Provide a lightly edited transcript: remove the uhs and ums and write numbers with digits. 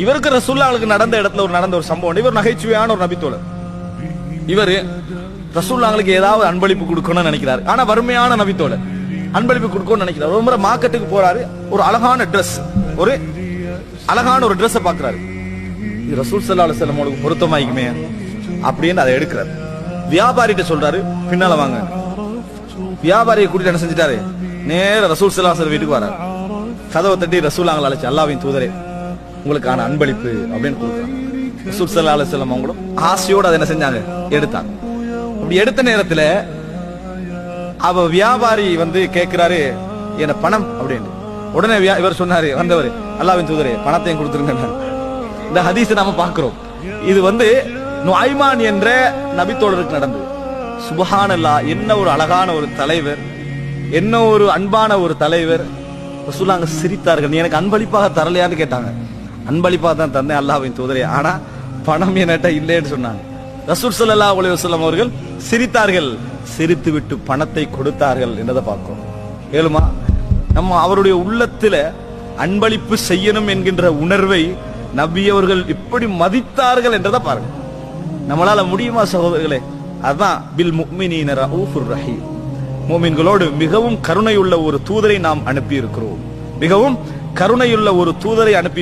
இவருக்கு ரசூலுல்லாஹ்வுக்கு நடந்த ஒரு சம்பவம். இவர் நகைச்சுவையான ஒரு நபித்தோழர். இவர் ரசூலுல்லாஹ்வுக்கு ஏதாவது அன்பளிப்பு கொடுக்கணும்னு நினைக்கிறார். ஆனா வறுமையான நபித்தோழர், அன்பளிப்பு கொடுக்கணும்னு நினைக்கிறார். ஒரு முறை மார்க்கெட்டுக்கு போறாரு. ஒரு அழகான ட்ரெஸ், ஒரு அழகான ஒரு ட்ரெஸ் பாக்குறாரு. இது ரசூல் ஸல்லல்லாஹு அலைஹி வஸல்லம் அவங்களுக்கு பொருத்தமாயிக்குமே அப்படின்னு அதை எடுக்கிறார். வியாபாரிட்ட சொல்றாரு, பின்னால வாங்க. வியாபாரியை கூட்டிட்டு என்ன செஞ்சிட்டாரு, நேர ரசூல் ஸல்லல்லாஹு அலைஹி வஸல்லம் வீட்டுக்கு வராரு. கதவை தட்டி ரசூலுல்லாஹ் அழைச்சு, அல்லாஹ்வின் தூதரே உங்களுக்கான அன்பளிப்பு அப்படின்னு கொடுக்குறாங்க. ரசூல் ஸல்லல்லாஹு அலைஹி வஸல்லம் அவங்களும் ஆசையோடு அதை என்ன செஞ்சாங்க, எடுத்தாங்க. அப்படி எடுத்த நேரத்தில் அவ வியாபாரி வந்து கேட்கிறாரு, என்ன பணம் அப்படின்னு. உடனே இவர் சொன்னாரு, வந்தவர், அல்லாஹ்வின் தூதரே பணத்தையும் கொடுத்துருங்க. இந்த ஹதீஸை நாம பார்க்கிறோம். இது வந்து நுஐமான் என்ற நபித்தோழருக்கு நடந்தது. சுப்ஹானல்லாஹ், என்ன ஒரு அழகான ஒரு தலைவர், என்ன ஒரு அன்பான ஒரு தலைவர். ரசூலுல்லாஹ் சிரித்தார்கள். நீ எனக்கு அன்பளிப்பாக தரலையான்னு கேட்டாங்க. அன்பளிப்பாக தான் தந்தேன் அல்லாஹ்வின் தூதரே, ஆனா பணம் என்கிட்ட இல்லைன்னு சொன்னாங்க. ரசூல் ஸல்லல்லாஹு அலைஹி வஸல்லம் அவர்கள் சிரித்தார்கள், சிரித்து விட்டு பணத்தை கொடுத்தார்கள் என்றதை பார்க்கிறோம். ஏழுமா நம்ம அவருடைய உள்ளத்துல அன்பளிப்பு செய்யணும் என்கின்ற உணர்வை நபி அவர்கள் எப்படி மதித்தார்கள் என்றதை பாருங்க. நம்மளால முடியுமா சகோதரர்களே? அதான் பில் முஃமினீன ரഊஃபுர் ரஹீம். முஃமின்களோடு மிகவும் கருணையுள்ள ஒரு தூதரை நாம் அனுப்பி இருக்கிறோம். மிகவும் கருணையுள்ள ஒரு தூதரை அனுப்பி